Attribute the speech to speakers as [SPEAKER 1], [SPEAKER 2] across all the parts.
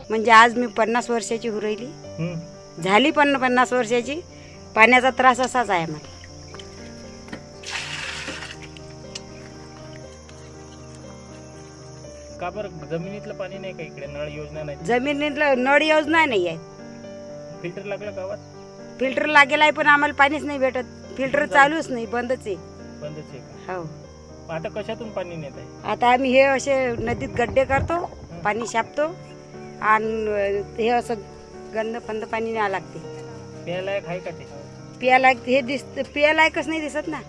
[SPEAKER 1] म्हणजे आज मी 50 वर्षाची होऊ राहिली, झाली पण 50 वर्षाची. पाण्याचा त्रास असाच आहे मला.
[SPEAKER 2] का बरं जमिनीतलं पाणी नाही का इकडे? नळ योजना नाही?
[SPEAKER 1] जमिनीतलं नळ योजना नाही आहे.
[SPEAKER 2] फिल्टर लागलं गावात?
[SPEAKER 1] फिल्टर लागेल आहे पण आम्हाला पाणीच नाही भेटत. फिल्टर चालूच नाही, बंदच आहे.
[SPEAKER 2] बंदच आहे का?
[SPEAKER 1] हो.
[SPEAKER 2] मग आता कशातून पाणी नेत आहे?
[SPEAKER 1] आता आम्ही हे असे नदीत गड्डे करतो, पाणी शापतो आणि हे असं गंद पाणी न्यावं लागते.
[SPEAKER 2] प्यायलायक आहे का ते?
[SPEAKER 1] पियालायक हे पियालायकच नाही दिसत ना.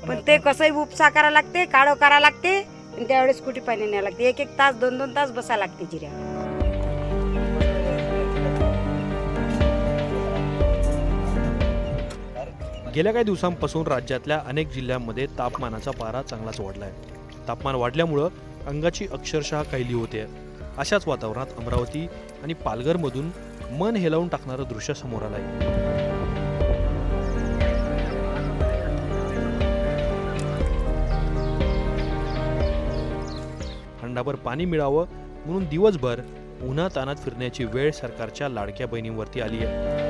[SPEAKER 1] पण ते कसंही उपसा करा लागते, काढो करा लागते आणि त्यावेळेस कुठे पाणी न्यावं लागते. 1-1 तास 2-2 तास बसा लागते जिऱ्या.
[SPEAKER 3] गेल्या काही दिवसांपासून राज्यातल्या अनेक जिल्ह्यांमध्ये तापमानाचा पारा चांगलाच वाढलाय. तापमान वाढल्यामुळं अंगाची अक्षरशः कैली होते. अशाच वातावरणात अमरावती आणि पालघरमधून मन हेलावून टाकणारं दृश्य समोर आलंय. हंडाभर पाणी मिळावं म्हणून दिवसभर उन्हातानात फिरण्याची वेळ सरकारच्या लाडक्या बहिणींवरती आली आहे.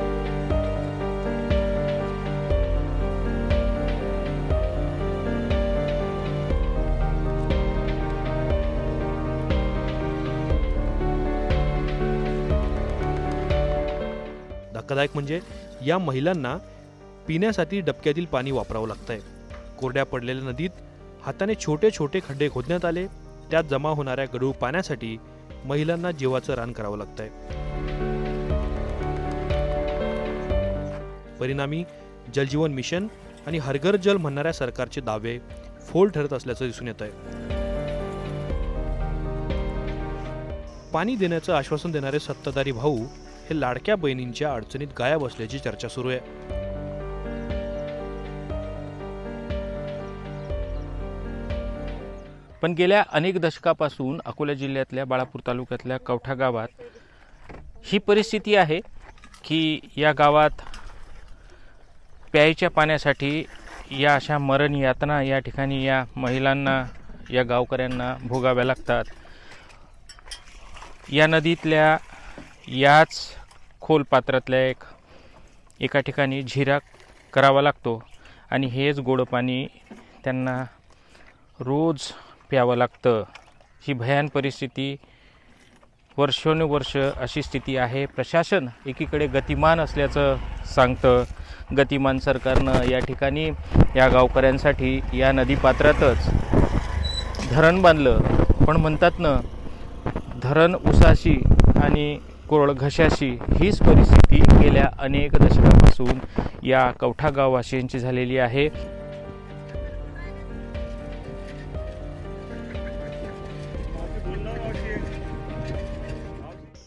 [SPEAKER 3] धक्कादायक म्हणजे या महिलांना पिण्यासाठी डबक्यातील पाणी वापरावं लागतंय. कोरड्या पडलेल्या नदीत हाताने छोटे छोटे खड्डे खोदण्यात आले. त्यात जमा होणाऱ्या गढूळ पाण्यासाठी महिलांना जीवाचं रान करावं लागतंय. परिणामी जलजीवन मिशन आणि हर घर जल म्हणणाऱ्या सरकारचे दावे फोल ठरत असल्याचं दिसून येत आहे. पाणी देण्याचं आश्वासन देणारे सत्ताधारी भाऊ हे लाडक्या बहिणींच्या अडचणीत गायब असल्याची चर्चा सुरू आहे.
[SPEAKER 2] पण गेल्या अनेक दशकापासून अकोला जिल्ह्यातल्या बाळापूर तालुक्यातल्या कवठा गावात ही परिस्थिती आहे की या गावात प्यायच्या पाण्यासाठी या अशा मरण यातना या ठिकाणी या महिलांना, या गावकऱ्यांना भोगाव्या लागतात. या नदीतल्या याच खोल पात्रातल्या एका ठिकाणी झिरा करावा लागतो आणि हेच गोड पाणी त्यांना रोज प्यावं लागतं. ही भयान परिस्थिती, वर्षोनुवर्ष अशी स्थिती आहे. प्रशासन एकीकडे गतिमान असल्याचं सांगतं. गतिमान सरकारनं या ठिकाणी या गावकऱ्यांसाठी या नदीपात्रातच धरण बांधलं. पण म्हणतात ना, धरण उसाशी आणि कोरड घशाशी हीच परिस्थिती गेल्या अनेक दशकापासून या कवठा गाववासियांची झालेली आहे.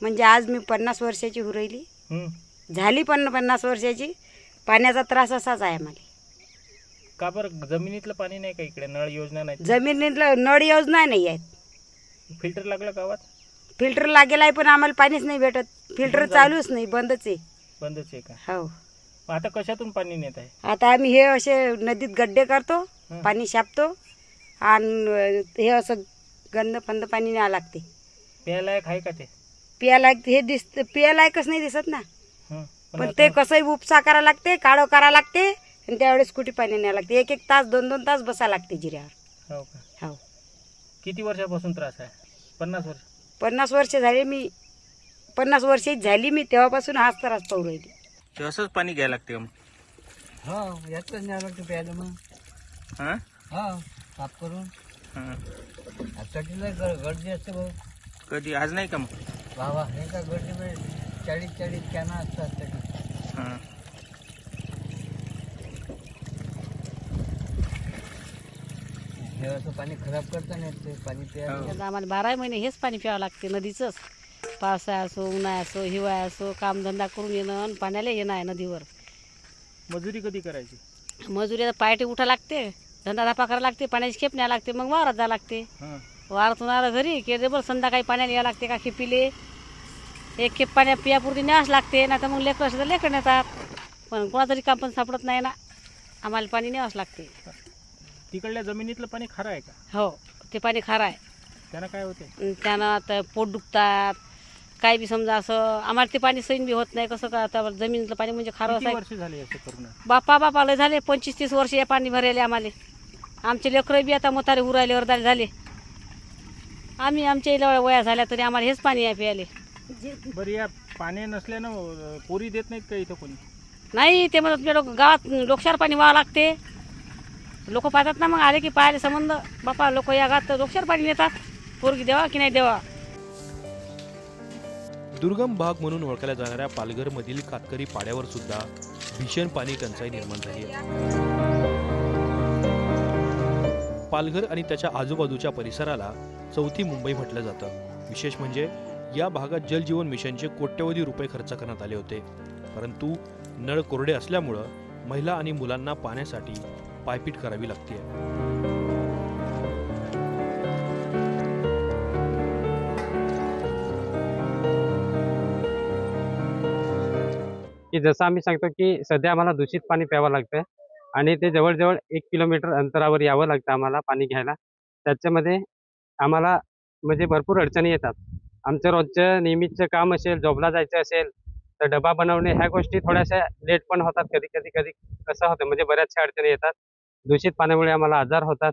[SPEAKER 1] म्हणजे आज मी 50 वर्षाची होऊ राहिली, झाली पण 50 वर्षाची. पाण्याचा त्रास असाच आहे मला.
[SPEAKER 2] का बरं जमिनीतलं पाणी नाही का इकडे? नळ योजना नाही?
[SPEAKER 1] जमिनीतलं नळ योजना नाही आहेत.
[SPEAKER 2] फिल्टर लागलं गावात?
[SPEAKER 1] फिल्टर लागेल आहे पण आम्हाला पाणीच नाही भेटत. फिल्टर चालूच नाही, बंदच आहे.
[SPEAKER 2] बंदच आहे का?
[SPEAKER 1] हो.
[SPEAKER 2] मग आता कशातून पाणी नेत आहे?
[SPEAKER 1] आता आम्ही हे असे नदीत गड्डे करतो, पाणी शापतो आणि हे असं गंद पाणी न्यावं लागते.
[SPEAKER 2] प्यायलायक आहे का ते?
[SPEAKER 1] पियालायक हे पियालायकच नाही दिसत ना. पण ते कसंही उपसा करा लागते, काढो करा लागते आणि त्यावेळेस कुठे पाणी न्यावं लागते. 1-1 तास 2-2 तास बसा लागते जिऱ्यावर.
[SPEAKER 2] हो का?
[SPEAKER 1] हो.
[SPEAKER 2] किती वर्षापासून त्रास आहे? 50 वर्ष?
[SPEAKER 1] 50 वर्ष झाले. मी 50 वर्षाची झाली मी तेव्हापासून हाच त्रास पाहू राहिली.
[SPEAKER 2] ते असंच पाणी घ्यायला लागते मग?
[SPEAKER 4] हो, यातच न्यावं लागतं प्यायला मग.
[SPEAKER 2] हां
[SPEAKER 4] हो, साफ करून.
[SPEAKER 2] हां.
[SPEAKER 4] आजसाठीला गर्दी असते भाऊ.
[SPEAKER 2] कधी आज नाही का मग?
[SPEAKER 4] बाबा हे का गर्दीमध्ये 40 कॅना असतात तरी.
[SPEAKER 2] हां.
[SPEAKER 4] हे असं पाणी खराब करता नाही ते पाणी प्यायला.
[SPEAKER 5] आम्हाला 12 महिने हेच पाणी प्यावं लागते नदीचंच. पावसाळा असो, उन्हाळा असो, हिवाळा असो, कामधंदा करून येणं आणि पाण्याला येणं आहे नदीवर.
[SPEAKER 2] मजुरी कधी करायची?
[SPEAKER 5] मजुरीला पायटे उठा लागते, धंदा धापा करायला लागते, पाण्याची खेप न्यावं लागते, मग वावरात जावं लागते. वावरातून आलं घरी की बरं संध्याकाळी पाण्याला यावं लागते का खेपीले. एक खेप पाण्या पियापुरती न्यावंच लागते, नाही तर मग लेकरं असं तर लेकरं नेतात. पण कोणातरी काम पण सापडत नाही ना, आम्हाला पाणी न्यावंच लागते.
[SPEAKER 2] तिकडल्या जमिनीतलं पाणी खारं आहे का?
[SPEAKER 5] हो, ते पाणी खारं आहे.
[SPEAKER 2] त्यानं काय होते?
[SPEAKER 5] त्यानं आता पोट दुखतात, काय बी समजा असं आम्हाला ते पाणी सैन बी होत नाही. कसं का आता जमिनीतलं पाणी म्हणजे खारं
[SPEAKER 2] किती
[SPEAKER 5] आहे.
[SPEAKER 2] वर्ष झाली असं करून?
[SPEAKER 5] बापा लय झाले 25-30 वर्ष या पाणी भरायले आम्हाला. आमचे लेकरं बी आता मोतारे उरायले अर्धाले झाले. आम्ही आमच्या इला वया झाल्या तरी आम्हाला हेच पाणी आहे प्यायले.
[SPEAKER 2] बरं, या पाणी नसल्यानं पोरी देत नाहीत का इथं कोणी?
[SPEAKER 5] नाही ते म्हणत मी गावात लोकशार पाणी व्हावं लागते. लोक पाहतात ना, मग आले की पाहायला संबंध बापा लोक या गावात लोकशार पाणी नेतात. पोरगी देवा की नाही देवा.
[SPEAKER 3] दुर्गम भाग म्हणून ओळखल्या जाणाऱ्या पालघरमधील कातकरी पाड्यावर सुद्धा भीषण पाणी टंचाई निर्माण झाली आहे. पालघर आणि त्याच्या आजूबाजूच्या परिसराला चौथी मुंबई म्हटलं जातं. विशेष म्हणजे या भागात जलजीवन मिशनचे कोट्यवधी रुपये खर्च करण्यात आले होते, परंतु नळ कोरडे असल्यामुळं महिला आणि मुलांना पाण्यासाठी पायपीट करावी लागते.
[SPEAKER 6] की जसं आम्ही सांगतो की सध्या आम्हाला दूषित पाणी प्यावं लागतं आणि ते जवळजवळ 1 किलोमीटर अंतरावर यावं लागतं आम्हाला पाणी घ्यायला. त्याच्यामध्ये आम्हाला म्हणजे भरपूर अडचणी येतात. आमचं रोजचं नेहमीचं काम असेल, जॉबला जायचं असेल, तर डबा बनवणे ह्या गोष्टी थोड्याशा लेट पण होतात. कधी कसं होतं म्हणजे बऱ्याचशा अडचणी येतात. दूषित पाण्यामुळे आम्हाला आजार होतात.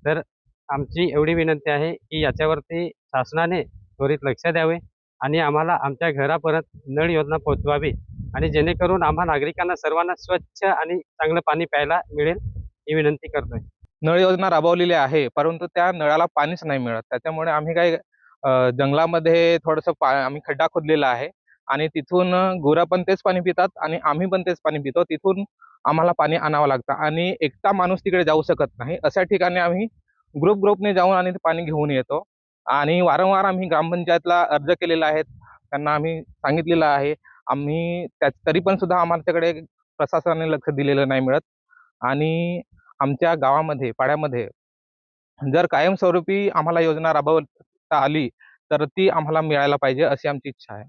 [SPEAKER 6] तर आमची एवढी विनंती आहे की याच्यावरती शासनाने त्वरित लक्ष द्यावे आणि आम्हाला आमच्या घरापर्यंत नळ योजना पोहोचवावी आणि जेणेकरून आम्हा नागरिकांना सर्वांना स्वच्छ आणि चांगलं पाणी प्यायला मिळेल ही विनंती करतोय.
[SPEAKER 7] नळ योजना राबवलेली आहे, परंतु त्या नळाला पाणीच नाही मिळत. त्याच्यामुळे आम्ही काही जंगलामध्ये थोडंसं आम्ही खड्डा खोदलेला आहे आणि तिथून गुरं पण तेच पाणी पितात आणि आम्ही पण तेच पाणी पितो. तिथून आम्हाला पाणी आणावं लागतं आणि एकटा माणूस तिकडे जाऊ शकत नाही. अशा ठिकाणी आम्ही ग्रुपने जाऊन आणि ते पाणी घेऊन येतो आणि वारंवार आम्ही ग्रामपंचायतला अर्ज केलेला आहे. त्यांना आम्ही सांगितलेलं आहे. आम्ही तरी पण सुद्धा आमच्याकडे प्रशासनाने लक्ष दिलेलं नाही मिळत आणि आमच्या गावामध्ये पाड्यामध्ये जर कायमस्वरूपी आम्हाला योजना राबवता आली तर ती आम्हाला मिळायला पाहिजे अशी आमची इच्छा आहे.